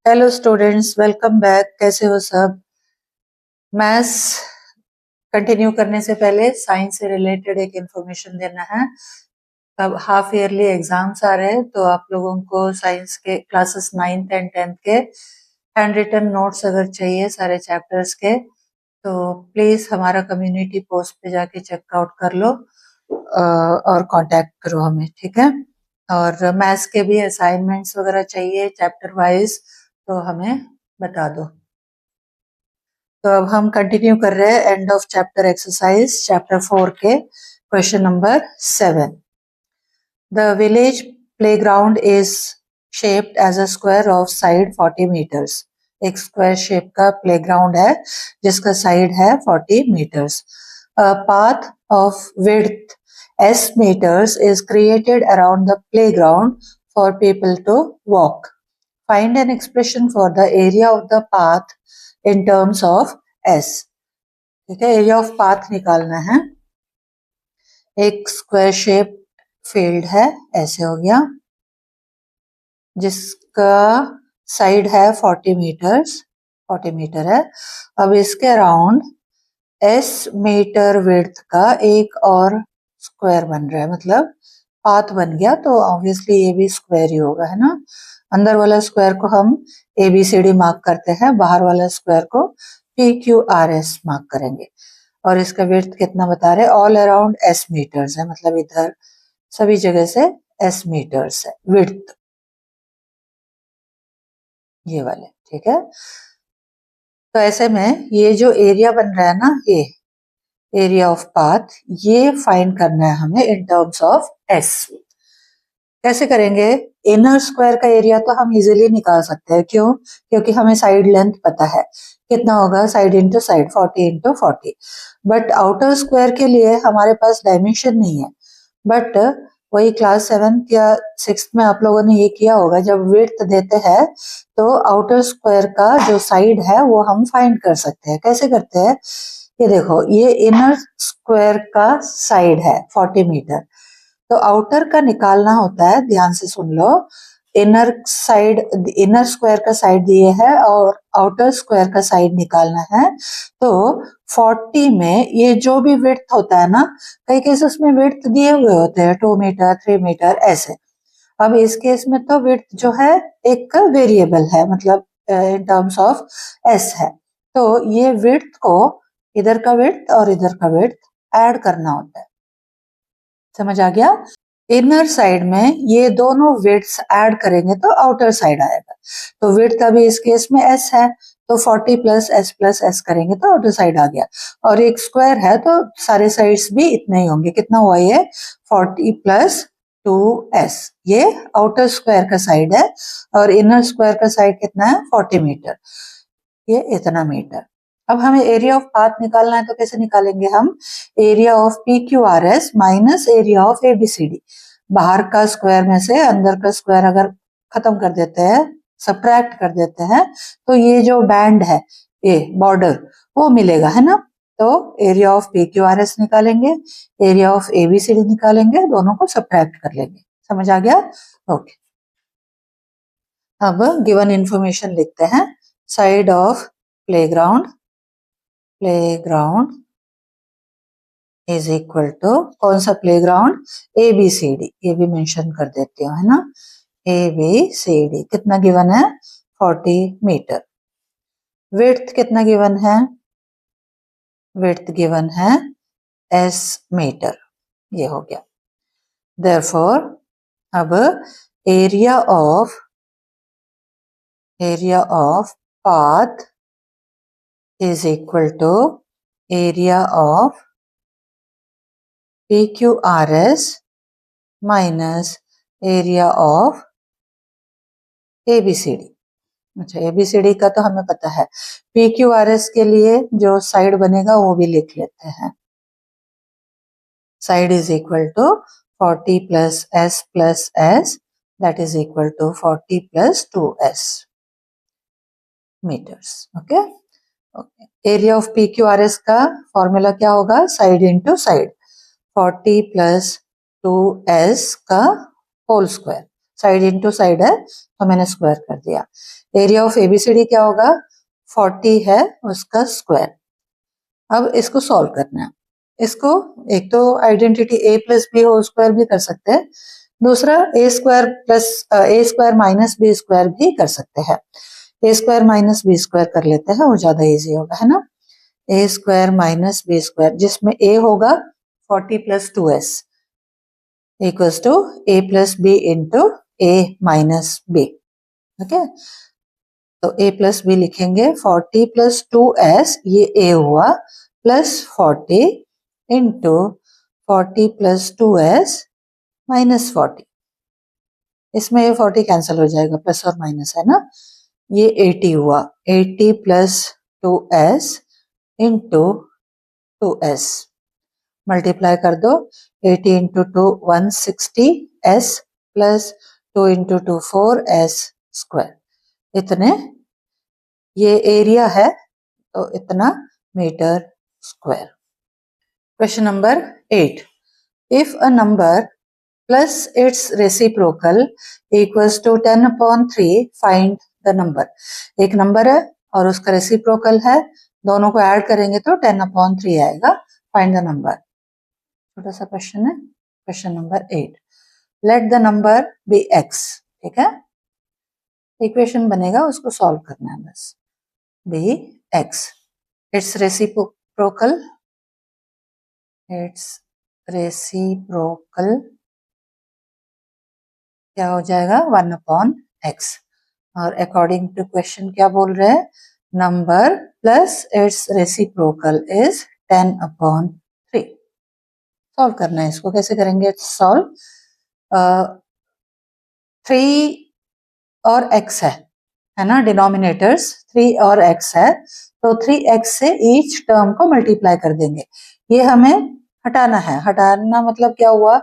Hello students, welcome back. कैसे हो सब? मैथ्स कंटिन्यू करने से पहले साइंस से रिलेटेड एक इंफॉर्मेशन देना है। अब हाफ ईयरली एग्जाम्स आ रहे हैं, तो आप लोगों को साइंस के क्लासेस 9th एंड 10th के हैंड रिटन नोट्स अगर चाहिए सारे चैप्टर्स के, तो प्लीज हमारा कम्युनिटी पोस्ट पे जाके चेकआउट कर लो और कांटेक्ट करो हमें, ठीक है। और मैथ्स के भी असाइनमेंट्स वगैरह चाहिए चैप्टर वाइज, तो हमें बता दो। तो अब हम कंटिन्यू कर रहे हैं end of chapter exercise chapter 4 के question number 7। The village playground is shaped as a square of side 40 meters. एक स्क्वायर शेप का प्लेग्राउंड है जिसका साइड है 40 meters. A path of width s meters is created around the playground for people to walk. Find an expression for the area of the path in terms of s. ठीक है, area of path निकालना है। एक square shape field है, ऐसे हो गया, जिसका साइड है 40 मीटर्स, 40 मीटर है। अब इसके अराउंड s मीटर विड्थ का एक और स्क्वायर बन रहा है, मतलब पाथ बन गया, तो ऑब्वियसली ये भी स्क्वायर ही होगा, है ना। अंदर वाला स्क्वायर को हम ABCD मार्क करते हैं, बाहर वाला स्क्वायर को PQRS मार्क करेंगे। और इसका विड्थ कितना बता रहे हैं? ऑल अराउंड s मीटर्स है, मतलब इधर सभी जगह से s मीटर्स है विड्थ, ये वाले, ठीक है। तो ऐसे में ये जो एरिया बन रहा है ना, ये एरिया ऑफ पाथ, ये फाइंड करना है हमें इन टर्म्स ऑफ s। कैसे करेंगे? इनर स्क्वायर का एरिया तो हम इजीली निकाल सकते हैं, क्यों? क्योंकि हमें साइड लेंथ पता है, कितना होगा side into side, 40 into 40। But outer square के लिए हमारे पास डायमेंशन नहीं है। बट वही क्लास 7th या 6th में आप लोगों ने ये किया होगा, जब विड्थ देते हैं तो आउटर स्क्वायर का जो साइड है वो हम फाइंड कर सकते हैं। कैसे करते हैं? ये देखो, ये इनर स्क्वायर का साइड है 40 मीटर, तो आउटर का निकालना होता है, ध्यान से सुन लो। इनर साइड, इनर स्क्वायर का साइड दिए है और आउटर स्क्वायर का साइड निकालना है। तो 40 में ये जो भी विड्थ होता है ना, कई केसेस में विड्थ दिए हुए होते हैं 2 मीटर 3 मीटर ऐसे। अब इस केस में तो विड्थ जो है एक वेरिएबल है, मतलब इन टर्म्स ऑफ एस है। तो ये विड्थ को, इधर का विड्थ और इधर का विड्थ ऐड करना होता है। समझ आ गया? इनर साइड में ये दोनों विड्थ्स ऐड करेंगे तो आउटर साइड आएगा। तो विड्थ अभी इस केस में s है, तो 40 प्लस s करेंगे तो आउटर साइड आ गया। और एक स्क्वायर है तो सारे साइड्स भी इतने ही होंगे। कितना हुआ ये? 40 प्लस 2s, ये आउटर स्क्वायर का साइड है। और इनर स्क्वायर का साइड कितना है? 40 मीटर, ये इतना मीटर। अब हमें एरिया ऑफ पाथ निकालना है, तो कैसे निकालेंगे हम? Area of PQRS minus area of ABCD। बाहर का स्क्वायर में से अंदर का स्क्वायर अगर खत्म कर देते हैं, सब्ट्रैक्ट कर देते हैं, तो ये जो बैंड है, ये बॉर्डर, वो मिलेगा, है ना। तो एरिया ऑफ PQRS निकालेंगे, एरिया ऑफ ABCD निकालेंगे, दोनों को सब्ट्रैक्ट कर लेंगे। समझ आ गया? ओके। अब गिवन इंफॉर्मेशन लिखते हैं। Side of playground, playground is equal to, कौन सा प्लेग्राउंड? ABCD, ये भी मेंशन कर देती हूँ, है ना। ABCD कितना गिवन है? 40 मीटर। विड्थ कितना गिवन है? विड्थ गिवन है s मीटर, ये हो गया। देयरफॉर अब area of path is equal to area of PQRS minus area of ABCD। अच्छा, ABCD का तो हमें पता है, PQRS के लिए जो साइड बनेगा वो भी लिख लेते हैं। Side is equal to 40 plus s that is equal to 40 plus 2s meters। Okay, area of PQRS का फॉर्मूला क्या होगा? Side into side, 40 plus 2s का whole square, side into side है तो मैंने स्क्वायर कर दिया। एरिया ऑफ एबीसीडी क्या होगा, 40 है उसका स्क्वायर। अब इसको सॉल्व करना है। इसको एक तो identity a plus B whole square भी कर सकते हैं, दूसरा a square plus a square minus B square भी कर सकते हैं। a square minus B square कर लेते हैं, वो ज्यादा इजी होगा, है ना। a square minus B square, जिसमें a होगा 40 plus 2s equals to a plus B into a minus B. Okay, तो a प्लस बी लिखेंगे, 40 प्लस 2s ये a हुआ, plus 40 into 40 plus 2s minus 40। इसमें ये 40 कैंसिल हो जाएगा, प्लस और माइनस है ना। ये 80 हुआ, 80 plus 2s into 2s multiply कर दो, 80 into 2 160s plus 2 into 2 4s square. इतने ये एरिया है तो इतना meter square. Question number 8, if a number plus its reciprocal equals to 10/3 find the number. एक नंबर है और उसका रेसिप्रोकल है, दोनों को ऐड करेंगे तो 10/3 आएगा, फाइंड द नंबर। छोटा सा क्वेश्चन है, question number 8। Let the number be x, ठीक है, इक्वेशन बनेगा उसको सॉल्व करना है बस। बी x, इट्स रेसिप्रोकल क्या हो जाएगा 1/x। और अकॉर्डिंग टू क्वेश्चन क्या बोल रहे हैं, number plus its reciprocal is 10/3। Solve करना है इसको, कैसे करेंगे सॉल्व। 3 और x है ना, डिनोमिनेटर्स 3 और x है, तो 3x से ईच टर्म को मल्टीप्लाई कर देंगे। ये हमें हटाना है, हटाना मतलब क्या हुआ,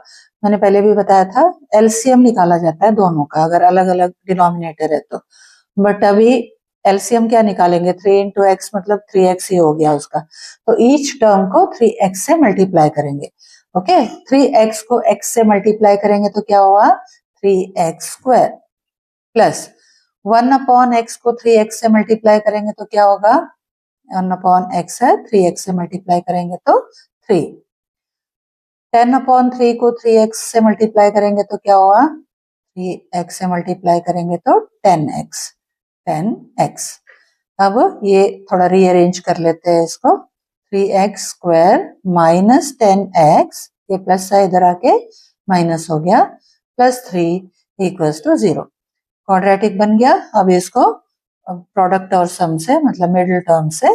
मैंने पहले भी बताया था, एलसीएम निकाला जाता है दोनों का अगर अलग अलग डिनोमिनेटर है तो। बट अभी एलसीएम क्या निकालेंगे, 3 इंटू एक्स मतलब 3x ही हो गया उसका, तो ईच टर्म को 3x से मल्टीप्लाई करेंगे। ओके, 3x को x से मल्टीप्लाई करेंगे तो क्या हुआ 3x स्क्वायर, प्लस 1/x को 3x से मल्टीप्लाई करेंगे तो क्या होगा, 1/x है, 3x से मल्टीप्लाई करेंगे तो 3। 10/3 को 3x से मल्टीप्लाई करेंगे तो क्या हुआ, 3x से मल्टीप्लाई करेंगे तो 10x। अब ये थोड़ा रीअरेंज कर लेते हैं इसको, 3x स्क्वायर माइनस 10x, ये प्लस है इधर आके माइनस हो गया, प्लस 3 इक्वल्स टू 0। क्वाड्रेटिक बन गया। अब इसको प्रोडक्ट और सम से मतलब मिडिल टर्म से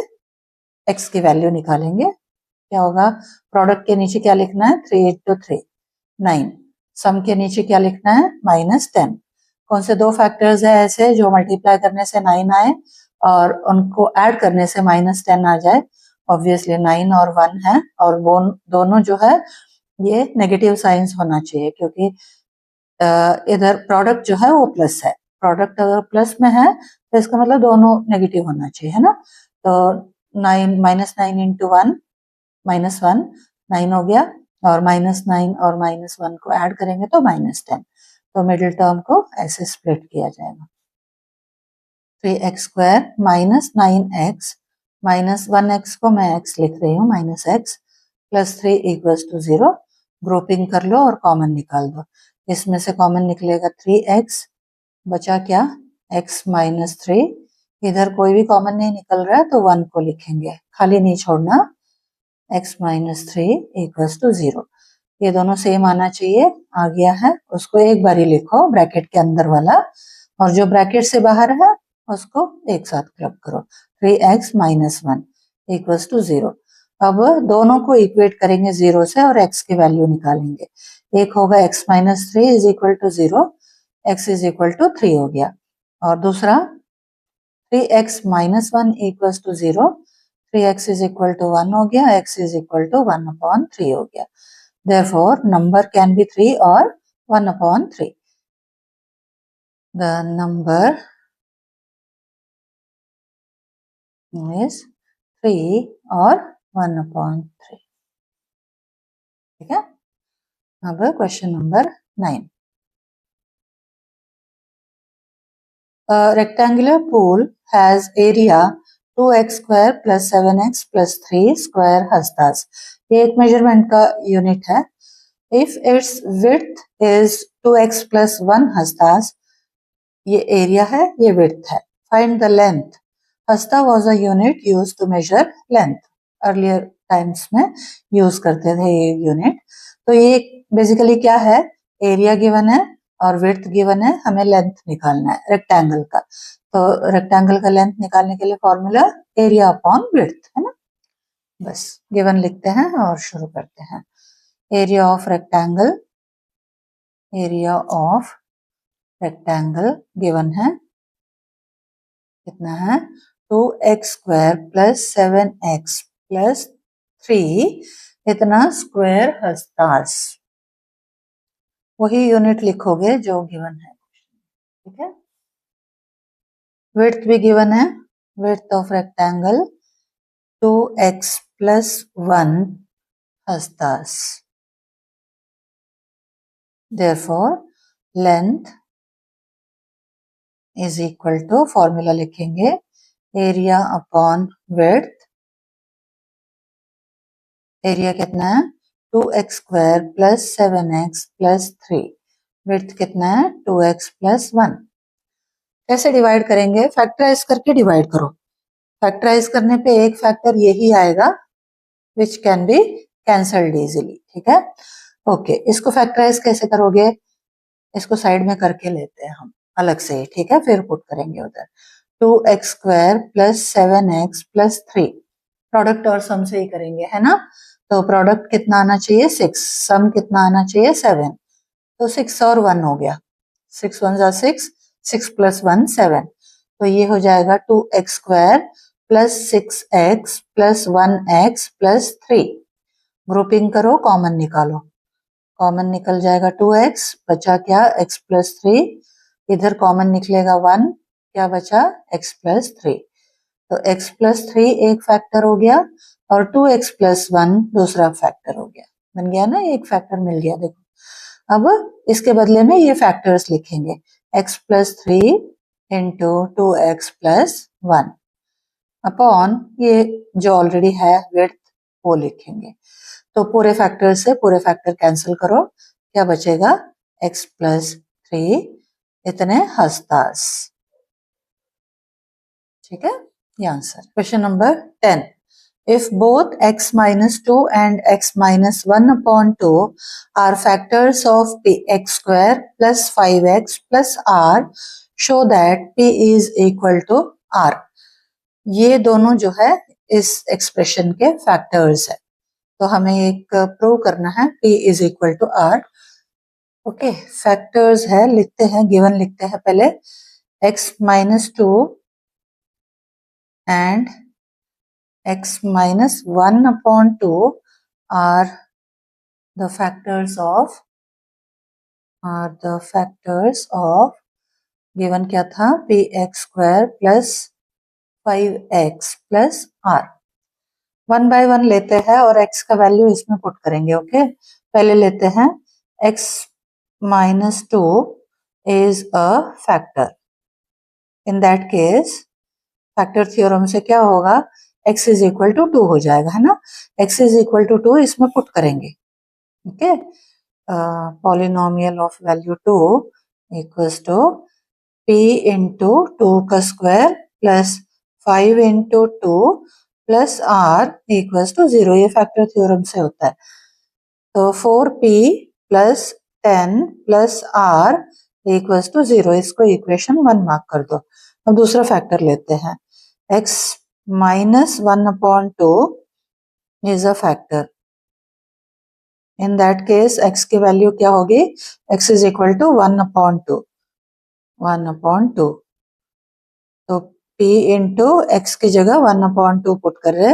x की वैल्यू निकालेंगे। क्या होगा, प्रोडक्ट के नीचे क्या लिखना है, 3 इंटू 3 9, सम के नीचे क्या लिखना है -10। कौन से दो फैक्टर्स है ऐसे जो मल्टीप्लाई करने से 9 आए और उनको ऐड करने से -10 आ जाए, ऑब्वियसली 9 और 1 है, और वो दोनों जो है ये नेगेटिव साइंस होना चाहिए, क्योंकि इधर प्रोडक्ट जो है वो प्लस है, प्रोडक्ट अगर प्लस में है तो इसका मतलब दोनों नेगेटिव होना चाहिए, है ना। तो 9 -9 इंटू 1 -1 9 हो गया, और -9 और -1 को ऐड करेंगे तो -10, तो मिडिल टर्म को ऐसे स्प्लिट किया जाएगा। 3x square minus 9x minus 1x को मैं x लिख रही हूँ -x plus 3 equals to 0। Grouping कर लो और कॉमन निकाल दो, इसमें से कॉमन निकलेगा 3x, बचा क्या x माइनस 3, इधर कोई भी कॉमन नहीं निकल रहा है तो 1 को लिखेंगे, खाली नहीं छोड़ना, x माइनस 3 इक्वल्स टू 0। ये दोनों सेम आना चाहिए, आ गया है, उसको एक बार ही लिखो ब्रैकेट के अंदर वाला, और जो ब्रैकेट से बाहर है उसको एक साथ क्लब करो, 3x माइनस 1 इक्वल्स टू 0। अब दोनों को इक्वेट करेंगे 0 से और x की वैल्यू निकालेंगे। एक होगा x minus 3 is equal to 0, x is equal to 3 हो गया, और दूसरा 3x minus 1 equals to 0, 3x is equal to 1 हो गया, x इज इक्वल टू 1/3 हो गया। Therefore, number can be 3 or 1/3. The number is 3 or 1/3. ठीक है, अब question number 9। rectangular pool has area 2x square plus 7x plus 3 square hastas. ये एक measurement का यूनिट है. If its width is 2x plus 1 hastas, ये area है, ये width है. Find the length. Hasta was a unit used to measure length. Earlier times में use करते थे ये यूनिट. तो ये बेसिकली क्या है, एरिया गिवन है और विड्थ गिवन है, हमें लेंथ निकालना है रेक्टेंगल का. तो रेक्टेंगल का लेंथ निकालने के लिए फॉर्मूला एरिया अपॉन विड्थ है ना. बस गिवन लिखते हैं और शुरू करते हैं. Area of rectangle, area of rectangle given है, कितना है 2x square plus 7x plus 3, इतना स्क्वायर हस्तास. वही यूनिट लिखोगे जो गिवन है. ठीक है. विड्थ भी गिवन है, width of rectangle 2x plus 1 हस्तास. Therefore length is equal to, formula लिखेंगे एरिया अपॉन विड्थ. एरिया कितना है 2x square plus 7x plus 3. Width कितना है 2x प्लस 1. कैसे डिवाइड करेंगे, फैक्टराइज करके डिवाइड करो. फैक्टराइज करने पे एक फैक्टर यही आएगा which can be cancelled easily. ठीक है. ओके, इसको फैक्टराइज कैसे करोगे, इसको साइड में करके लेते हैं हम अलग से. ठीक है, फिर पुट करेंगे उधर. 2x square plus 7x plus 3, product और सम से ही करेंगे है ना. तो प्रोडक्ट कितना आना चाहिए 6, सम कितना आना चाहिए 7. तो 6 और 1 हो गया, 6 1 जा 6, 6 प्लस 1 7. तो ये हो जाएगा 2x square plus 6x plus 1x plus 3. Grouping करो, कॉमन निकालो. कॉमन निकल जाएगा 2x, बचा क्या x प्लस 3. इधर कॉमन निकलेगा 1, क्या बचा x प्लस 3. तो x प्लस 3 एक फैक्टर हो गया और 2x प्लस 1 दूसरा फैक्टर हो गया. बन गया ना, एक फैक्टर मिल गया. देखो अब इसके बदले में ये फैक्टर्स लिखेंगे x plus 3 into 2x plus 1 upon ये जो ऑलरेडी है विड्थ वो लिखेंगे. तो पूरे फैक्टर से पूरे फैक्टर कैंसिल करो, क्या बचेगा x प्लस 3 इतने हस्तास. ठीक है, ये answer. Question number 10. If both x minus 2 and x minus 1 upon 2 are factors of x square plus 5x plus r, show that p is equal to r. ये दोनों जो है इस एक्सप्रेशन के फैक्टर्स है. तो हमें एक प्रूव करना है p is equal to r. Okay, factors है, लिखते हैं, गिवन लिखते हैं पहले. x minus 2 and x minus 1 upon 2 are the factors of given क्या था px square plus 5x plus r. 1 by 1 लेते हैं और x का वैल्यू इसमें पुट करेंगे. ओके, पहले लेते हैं x minus 2 is a factor. In that case factor theorem से क्या होगा, x is equal to 2 हो जाएगा है ना. x is equal to 2 इसमें पुट करेंगे. Okay, polynomial of value 2 equals to p into 2 का square plus 5 into 2 plus r equals to 0. ये फैक्टर थ्योरम से होता है. तो 4p plus 10 plus r equals to 0. इसको इक्वेशन 1 मार्क कर दो. अब दूसरा फैक्टर लेते हैं. x minus 1 upon 2 is a factor. In that case x की वैल्यू क्या होगी, x is equal to 1 upon 2. 1 upon 2. तो p इंटू x की जगह 1 upon 2 पुट कर रहे,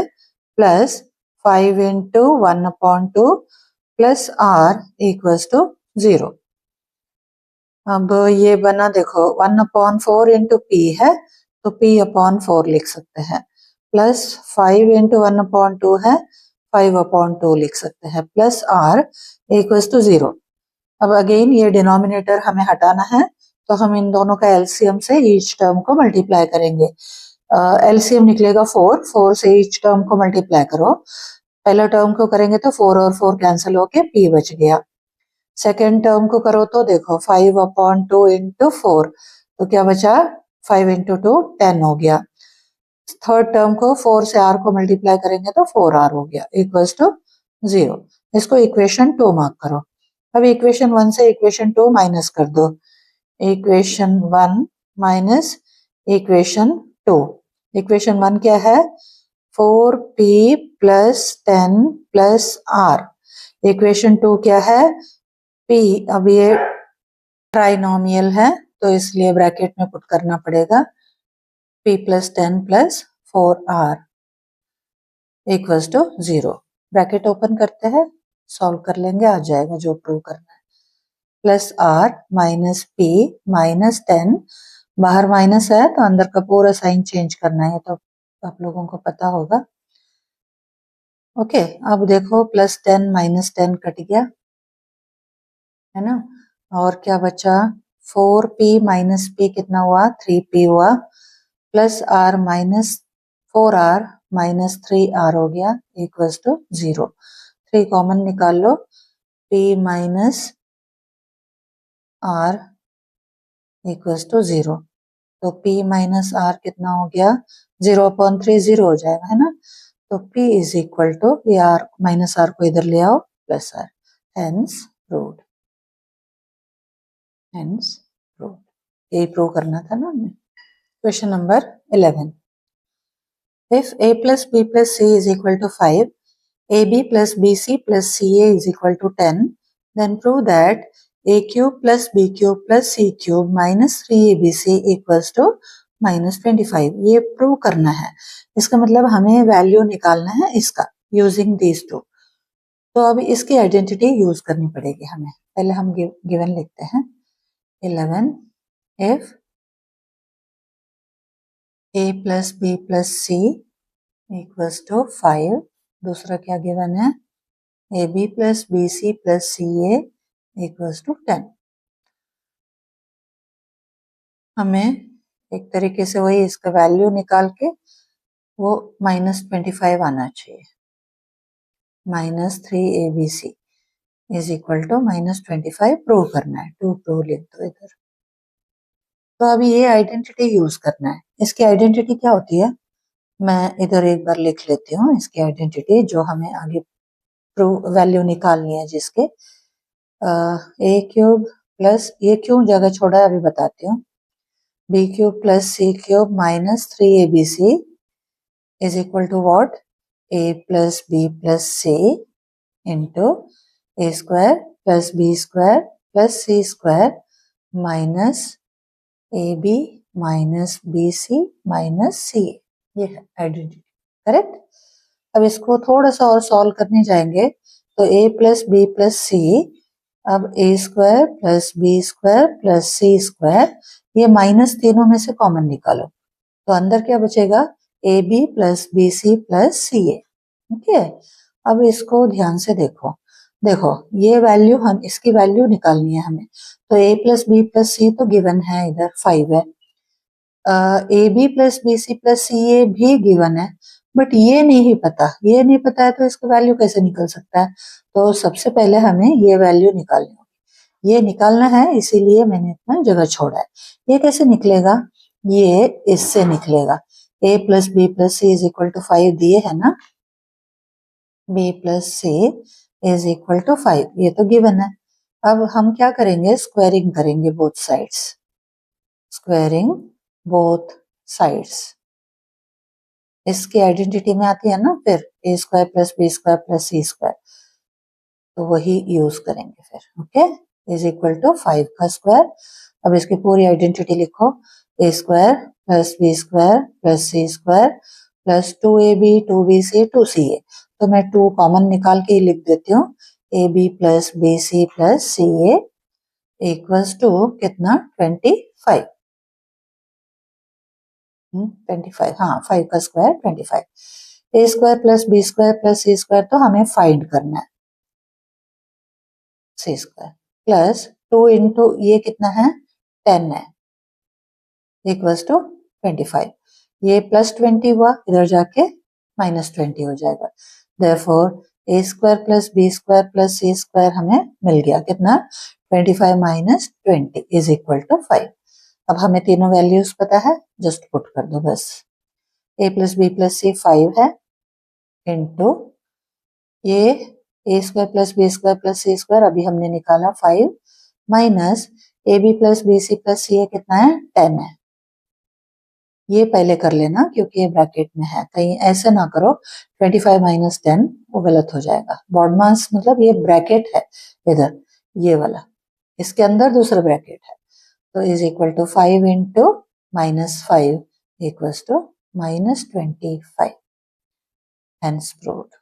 plus 5 into 1 upon 2 plus r equals to 0. अब ये बना, देखो 1 upon 4 इंटू p है तो p upon 4 लिख सकते हैं, प्लस 5 इंटू 1 upon 2 है 5 upon 2 लिख सकते हैं, प्लस r इक्वल्स टू 0. अब अगेन ये डिनोमिनेटर हमें हटाना है तो हम इन दोनों का एलसीएम से ईच टर्म को मल्टीप्लाई करेंगे। एलसीएम निकलेगा 4 से ईच टर्म को मल्टीप्लाई करो। पहला टर्म को करेंगे तो 4 और 4 कैंसिल होके p बच गया। सेकेंड टर्म को करो तो देखो 5/2 इंटू 4, तो क्या बचा 5 इंटू 2 10 हो गया। थर्ड टर्म को 4 से r को मल्टीप्लाई करेंगे तो 4r हो गया इक्वल्स टू 0। इसको इक्वेशन 2 मार्क करो। अब इक्वेशन 1 से इक्वेशन 2 माइनस कर दो। Equation 1 minus equation 2। इक्वेशन 1 क्या है 4p plus 10 plus r। Equation 2 क्या है p, अब ये ट्राइनोमियल है तो इसलिए ब्रैकेट में पुट करना पड़ेगा p plus 10 plus 4r equals to 0। Bracket open करते हैं, सॉल्व कर लेंगे, आ जाएगा जो प्रूव करना है। Plus r minus p minus 10, बाहर माइनस है तो अंदर का पूरा साइन चेंज करना है, तो आप लोगों को पता होगा। ओके, अब देखो प्लस 10 माइनस 10 कट गया है ना, और क्या बचा 4p माइनस p कितना हुआ 3p हुआ, plus r minus 4r minus 3r हो गया इक्वल्स टू 0। 3 कॉमन निकाल लो, p minus r equals to 0, तो p माइनस r कितना हो गया 0/3 0 हो जाएगा है ना, तो p इज इक्वल टू ये r माइनस r को इधर ले आओ प्लस r, हेंस प्रूव्ड। यही प्रूव करना था ना हमें। Question number 11, if a plus b plus c is equal to 5, ab plus bc plus ca is equal to 10, then prove that a cube plus b cube plus c cube minus 3abc equals to minus 25। ये prove करना है, इसका मतलब हमें value निकालना है इसका using these two. तो अब इसकी आइडेंटिटी यूज करनी पड़ेगी हमें। पहले हम गिवन लिखते हैं 11 if a plus b plus c equals to 5, दूसरा क्या गिवन है ab plus bc plus ca equals to 10। हमें एक तरीके से वही इसका वैल्यू निकाल के वो -25 आना चाहिए। -3abc is equal to -25 prove करना है, 2 प्रूव लिख दो इधर। तो अभी ये आइडेंटिटी यूज करना है। इसकी आइडेंटिटी क्या होती है, मैं इधर एक बार लिख लेती हूँ इसकी आइडेंटिटी जो हमें आगे प्रूव वैल्यू निकालनी है जिसके a क्यूब प्लस, ये क्यों जगह छोड़ा है अभी बताती हूँ, b cube plus c cube minus 3abc is equal to what, a plus b plus c into a square plus b square plus c square minus ab minus bc minus ca। ये है identity, correct. अब इसको थोड़ा सा और solve करने जाएंगे तो a plus B plus c, अब a square plus B square plus C square, ये माइनस तीनों में से कॉमन निकालो तो अंदर क्या बचेगा a B plus B C plus C a. Okay, अब इसको ध्यान से देखो, देखो ये वैल्यू, हम इसकी वैल्यू निकालनी है हमें, तो a plus B plus C तो गिवन है इधर 5 है, A B plus B C plus C A भी गिवन है, बट ये नहीं पता, ये नहीं पता है तो इसका वैल्यू कैसे निकल सकता है। तो सबसे पहले हमें ये वैल्यू निकालनी होगी, ये निकालना है इसीलिए मैंने इतना जगह छोड़ा है। ये कैसे निकलेगा, ये इससे निकलेगा, a plus B plus c is equal to 5 दिए है ना, b plus c is equal to 5, ये तो गिवन है। अब हम क्या करेंगे, स्क्वायरिंग करेंगे both sides, squaring both sides, इसकी आइडेंटिटी में आती है ना फिर A square plus B square plus C square, तो वही यूज करेंगे फिर। ओके, इज इक्वल टू 5 का स्क्वायर। अब इसकी पूरी आइडेंटिटी लिखो, A square plus B square plus C square plus 2ab 2bc 2ca, तो मैं 2 कॉमन निकाल के ही लिख देती हूँ, A B plus B C plus C A equals to कितना 25, 25, हाँ 5 का square 25। A square plus B square plus C square तो हमें फाइंड करना है, सी स्क्वायर प्लस 2 इंटू ये कितना है 10 है, इक्वल्स टू 25। ये +20 हुआ, इधर जाके -20 हो जाएगा। Therefore a square plus b square plus c square हमें मिल गया कितना, 25 माइनस 20 इज इक्वल टू 5। अब हमें तीनों वैल्यूज पता है, जस्ट पुट कर दो बस। a plus B plus C 5 है, इंटू ये a square plus B square plus C square अभी हमने निकाला 5, minus A B plus B C plus C है कितना है, 10 है। ये पहले कर लेना क्योंकि ये ब्रैकेट में है, कहीं ऐसे ना करो 25 माइनस 10, वो गलत हो जाएगा। बॉडमास मतलब ये ब्रैकेट है इधर, ये वाला, इसके अंदर दूसरा ब्रैकेट है, तो is equal to 5 into -5 equals to -25, hence proved.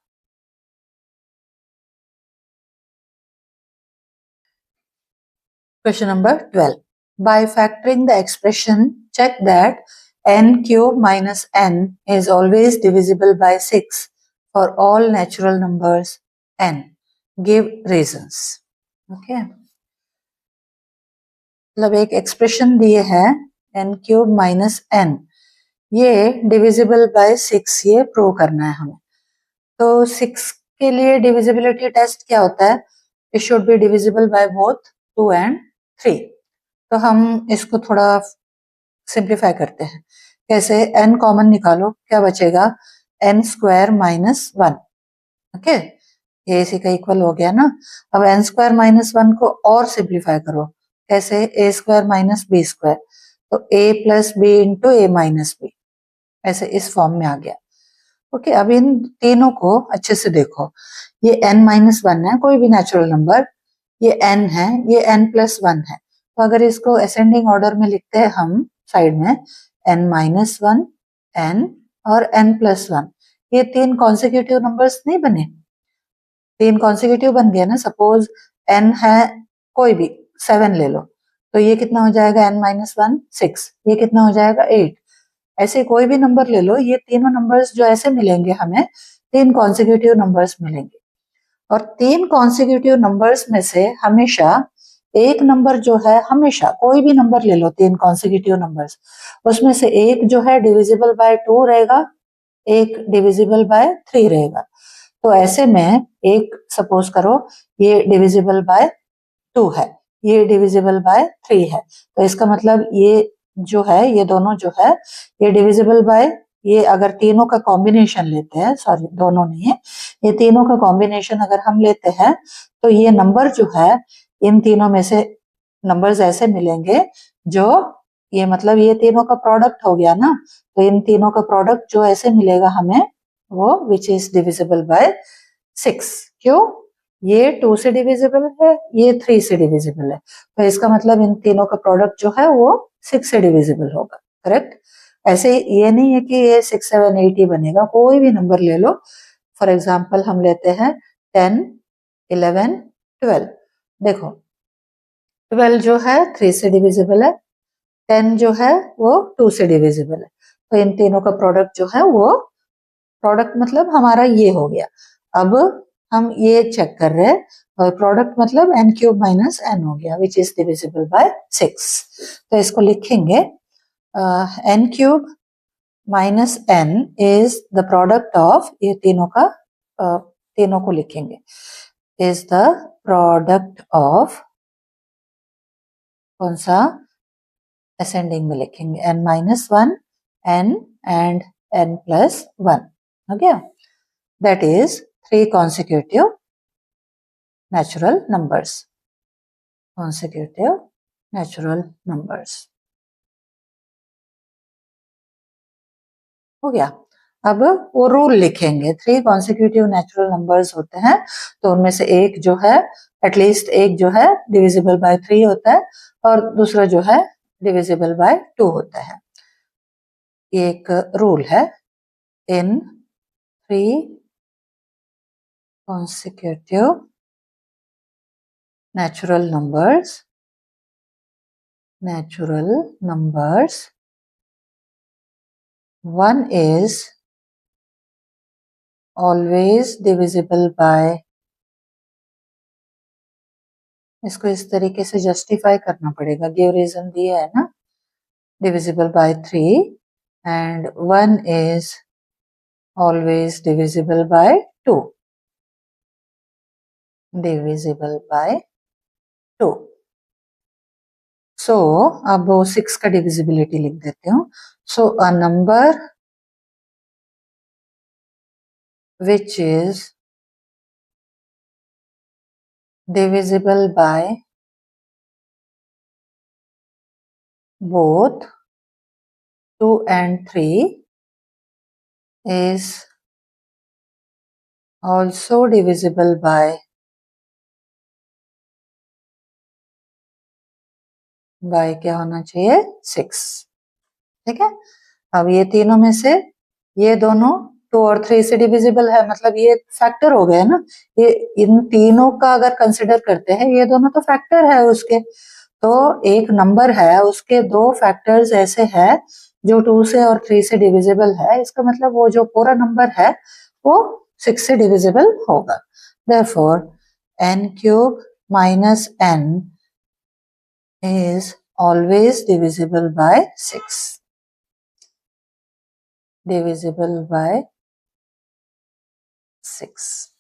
Question number 12. By factoring the expression, check that n cube minus n is always divisible by 6 for all natural numbers n. Give reasons. Okay. मतलब एक expression दिए है n cube minus n, ये divisible by 6, ये prove करना है हमें। तो 6 के लिए डिविजिबिलिटी टेस्ट क्या होता है, it should be divisible by both 2 and 3। तो हम इसको थोड़ा सिंप्लीफाई करते हैं। कैसे, n कॉमन निकालो, क्या बचेगा, n स्क्वायर माइनस 1। ओके, ये इसी का इक्वल हो गया ना। अब n स्क्वायर माइनस 1 को और सिंप्लीफाई करो, कैसे, a square minus B square, तो a plus B into a minus b, ऐसे इस फॉर्म में आ गया। ओके, अब इन तीनों को अच्छे से देखो, ये n माइनस 1 है, कोई भी नेचुरल नंबर, ये n है, ये n प्लस 1 है। तो अगर इसको असेंडिंग ऑर्डर में लिखते हैं हम साइड में, n माइनस 1, n और n प्लस 1, ये तीन कॉन्सिक्यूटिव नंबर्स नहीं बने, तीन कॉन्सिक्यूटिव बन गया ना। सपोज n है कोई भी 7 ले लो, तो ये कितना हो जाएगा, n माइनस 1 6, ये कितना हो जाएगा 8। ऐसे कोई भी नंबर ले लो, ये तीनों नंबर्स जो ऐसे मिलेंगे हमें, तीन कॉन्सिक्यूटिव नंबर्स मिलेंगे। और तीन कॉन्सिक्यूटिव नंबर्स में से हमेशा एक नंबर जो है, हमेशा कोई भी नंबर ले लो, तीन कॉन्सिक्यूटिव नंबर्स, उसमें से एक जो है डिविजिबल बाय 2 रहेगा, एक डिविजिबल बाय 3 रहेगा। तो ऐसे में एक सपोज करो ये डिविजिबल बाय 2 है, ये डिविजिबल बाय 3 है, तो इसका मतलब ये जो है, ये दोनों जो है, ये डिविजिबल बाय, ये अगर तीनों का कॉम्बिनेशन लेते हैं, सॉरी दोनों नहीं है, ये तीनों का कॉम्बिनेशन अगर हम लेते हैं, तो ये नंबर जो है, इन तीनों में से नंबर्स ऐसे मिलेंगे जो, ये मतलब ये तीनों का प्रोडक्ट हो गया ना, तो इन तीनों का प्रोडक्ट जो ऐसे मिलेगा हमें, वो विच इज डिविजिबल बाय 6। क्यों, ये 2 से डिविजिबल है, ये 3 से डिविजिबल है, तो इसका मतलब इन तीनों का प्रोडक्ट जो है वो 6 से डिविजिबल होगा। करेक्ट। ऐसे ये नहीं है कि ये 6 7 8 ही बनेगा, कोई भी नंबर ले लो। फॉर एग्जाम्पल हम लेते हैं 10 11 12। देखो 12 जो है 3 से डिविजिबल है, 10 जो है वो 2 से डिविजिबल है, तो इन तीनों का प्रोडक्ट जो है वो, प्रोडक्ट मतलब हमारा ये हो गया। अब हम ये चेक कर रहे हैं, और प्रोडक्ट मतलब n क्यूब माइनस n हो गया, विच इज डिविजिबल बाय 6। तो इसको लिखेंगे n cube minus n is the product of, ये तीनों का तीनों को लिखेंगे, इज द प्रोडक्ट ऑफ, कौन सा, असेंडिंग में लिखेंगे, n minus 1, n and n plus 1 हो गया। That is 3 consecutive natural numbers. Consecutive natural numbers. हो गया। अब वो रूल लिखेंगे, 3 consecutive natural numbers होते हैं, तो उनमें से एक जो है, एटलीस्ट एक जो है डिविजिबल बाय 3 होता है, और दूसरा जो है डिविजिबल बाय 2 होता है। ये एक रूल है, इन 3 consecutive natural numbers, one is always divisible by इसको इस तरीके से जस्टिफाई करना पड़ेगा, गिव रीजन दिया है ना, divisible by 3 and 1 is always divisible by 2, divisible by 2. So अब वो 6 का डिविजिबिलिटी लिख देती हूँ. So a number which is divisible by both 2 and 3 is also divisible by क्या होना चाहिए 6. ठीक है. अब ये तीनों में से ये दोनों 2 और 3 से डिविजिबल है, मतलब ये फैक्टर हो गए ना. ये इन तीनों का अगर कंसिडर करते हैं, ये दोनों तो फैक्टर है उसके. तो एक नंबर है, उसके दो फैक्टर्स ऐसे हैं जो 2 से और 3 से डिविजिबल है. इसका मतलब वो जो पूरा नंबर है वो 6 से डिविजिबल होगा. Therefore, n cube minus n is always divisible by 6. Divisible by 6.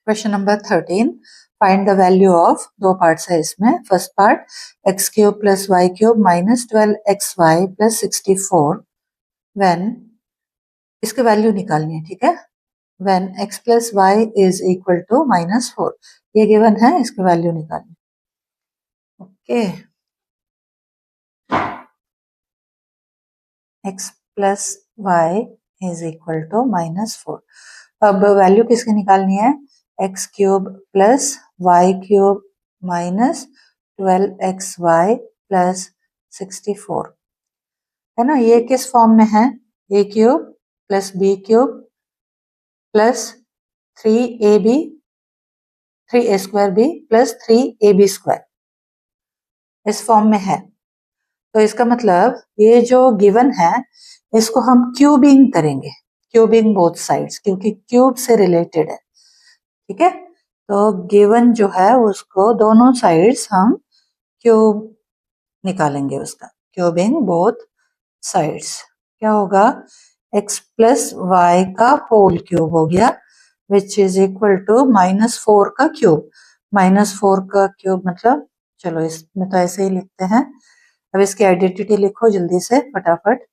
Question number 13. Find the value of, दो पार्ट्स है इसमें. First part x cube plus y cube minus 12xy plus 64 when, इसके value निकालनी है. ठीक है. when x plus y is equal to -4. ये given है, इसकी वैल्यू निकालनी. Okay. x plus y is equal to -4. अब वैल्यू किसकी निकालनी है? x cube plus y cube minus 12xy plus 64 है ना. ये किस फॉर्म में है? a cube plus b cube plus 3ab 3a square b plus 3ab square, इस फॉर्म में है. तो इसका मतलब ये जो गिवन है इसको हम क्यूबिंग करेंगे, क्यूबिंग बोथ साइड्स, क्योंकि क्यूब से रिलेटेड है. ठीक है. तो गिवन जो है उसको दोनों साइड्स हम क्यूब निकालेंगे, उसका क्यूबिंग बोथ साइड्स. क्या होगा? x प्लस वाई का होल क्यूब हो गया विच इज इक्वल टू -4 का क्यूब. -4 का क्यूब मतलब, चलो इसमें तो ऐसे ही लिखते हैं. अब इसकी आइडेंटिटी लिखो जल्दी से फटाफट.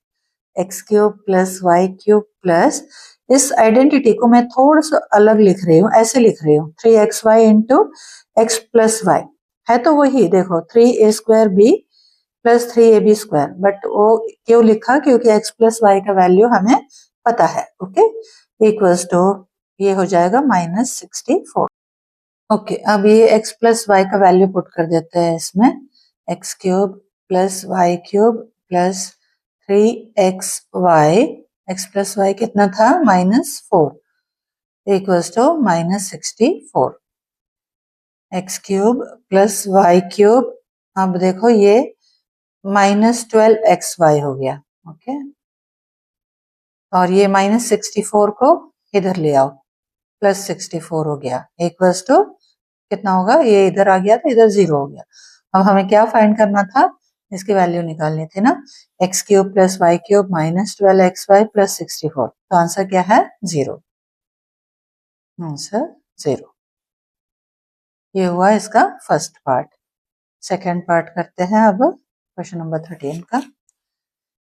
x cube plus y cube plus, इस आइडेंटिटी को मैं थोड़ा सा अलग लिख रही हूँ, ऐसे लिख रही हूँ 3xy into x plus Y. है तो वही, देखो 3a square b plus 3ab square, but वो क्यों लिखा? क्योंकि x प्लस वाई का वैल्यू हमें पता है. ओके. इक्वल्स टू, ये हो जाएगा -64. ओके. अब ये x प्लस वाई का वैल्यू पुट कर देते हैं इसमें. x cube plus y cube plus 3xy, x plus y कितना था? -4 equals to -64. x cube plus y cube, अब देखो ये -12xy हो गया. ओके. और ये -64 को इधर ले आओ, +64 हो गया इक्वल्स टू कितना होगा? ये इधर आ गया तो इधर 0 हो गया. अब हमें क्या फाइंड करना था? इसकी वैल्यू निकालनी थी ना. x cube plus y cube -12xy plus 64. तो आंसर क्या है? 0. आंसर 0. ये हुआ इसका फर्स्ट पार्ट. सेकेंड पार्ट करते हैं अब क्वेश्चन नंबर 13 का.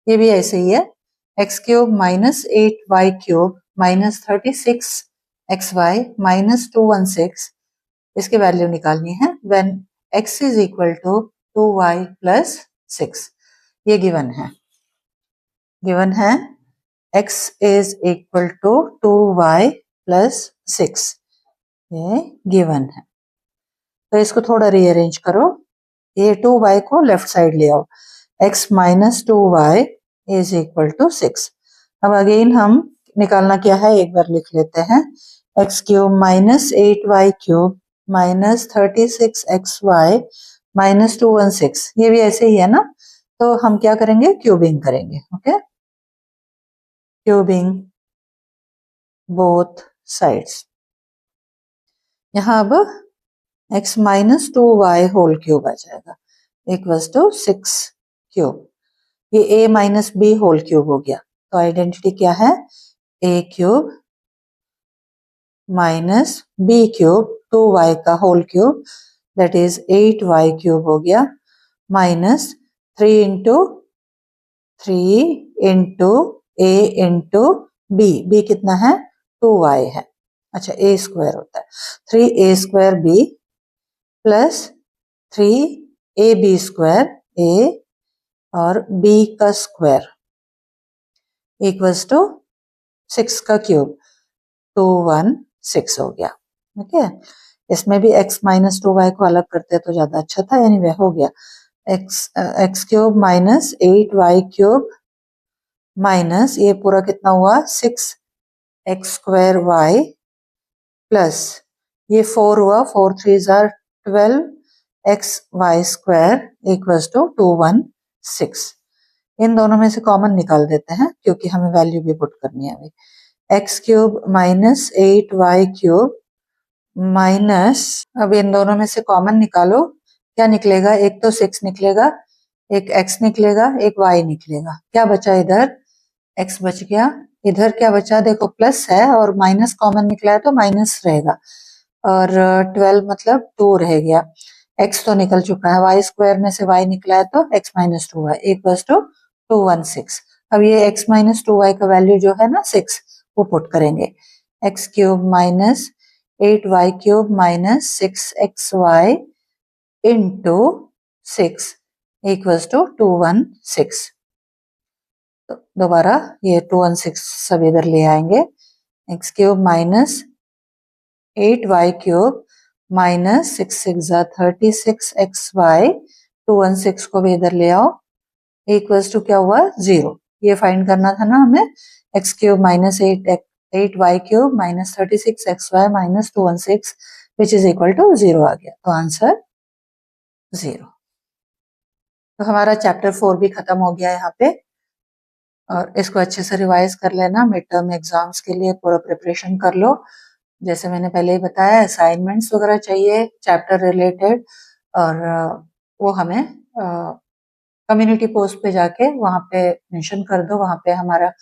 ये भी ऐसे ही है. x cube minus 8y cube minus 36xy minus 216, इसकी वैल्यू निकालनी है. When x is equal to 2y plus 6. ये गिवन है. गिवन है x is equal to 2y plus 6. ये गिवन है. तो इसको थोड़ा रीअरेंज करो. ये 2y को लेफ्ट साइड ले आओ. x minus 2y is equal to 6. अब अगेन हम निकालना क्या है एक बार लिख लेते हैं. x cube minus 8y cube minus 36xy minus 216, ये भी ऐसे ही है ना. तो हम क्या करेंगे? क्यूबिंग करेंगे. ओके. Cubing both sides. यहाँ अब x minus 2y whole cube आ जाएगा इक्वल्स टू 6 क्यूब। ये a minus B whole cube हो गया, तो आइडेंटिटी क्या है, a cube minus B cube 2y का whole cube that is 8y cube हो गया minus 3 into a into b कितना है 2y है, अच्छा a स्क्वायर होता है 3a square b plus 3ab square a और b का स्क्वायर इक्वल्स टू 6 का क्यूब 216 हो गया। ओके इसमें भी x माइनस 2y को अलग करते तो ज्यादा अच्छा था, यानी वह हो गया x cube minus 8y cube minus ये पूरा कितना हुआ 6x स्क्वायर y प्लस ये 4 हुआ 4 3 जार 12 x y square equals to 216। इन दोनों में से कॉमन निकाल देते हैं क्योंकि हमें वैल्यू भी पुट करनी है अभी। x cube minus 8y cube minus, अब इन दोनों में से कॉमन निकालो, क्या निकलेगा, एक तो 6 निकलेगा, एक x निकलेगा, एक y निकलेगा, क्या बचा इधर x बच गया, इधर क्या बचा देखो प्लस है और माइनस कॉमन निकला है तो माइनस रहेगा और 12 मतलब 2 रह गया, x तो निकल चुका है, y स्क्वायर में से y निकला है तो x minus 2y equals to 216। अब ये x माइनस 2y का वैल्यू जो है ना 6 वो पुट करेंगे, x cube minus 8y cube minus 6xy into 6 equals to 216। तो दोबारा ये 216 सब इधर ले आएंगे, x cube minus 8y cube minus 6 6 36xy 216 को भी इधर ले आओ इक्वल्स टू क्या हुआ 0। ये फाइंड करना था ना हमें, x cube minus 8y cube minus 36xy minus 216 which is equal to 0 आ गया, तो आंसर 0। तो हमारा चैप्टर 4 भी खत्म हो गया यहाँ पे और इसको अच्छे से रिवाइज कर लेना, मिड टर्म एग्जाम्स के लिए पूरा प्रिपरेशन कर लो। जैसे मैंने पहले ही बताया असाइनमेंट्स वगैरह चाहिए चैप्टर रिलेटेड और वो हमें कम्युनिटी पोस्ट पे जाके वहाँ पे मेंशन कर दो, वहाँ पे हमारा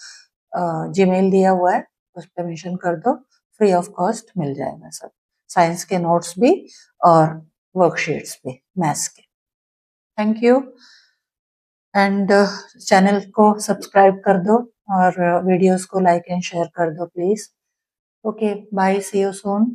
जीमेल दिया हुआ है उस पे मेंशन कर दो, फ्री ऑफ कॉस्ट मिल जाएगा सब, साइंस के नोट्स भी और वर्कशीट्स भी मैथ्स के। थैंक यू एंड चैनल को सब्सक्राइब कर दो और वीडियोस को लाइक एंड शेयर कर दो please. Okay bye, see you soon.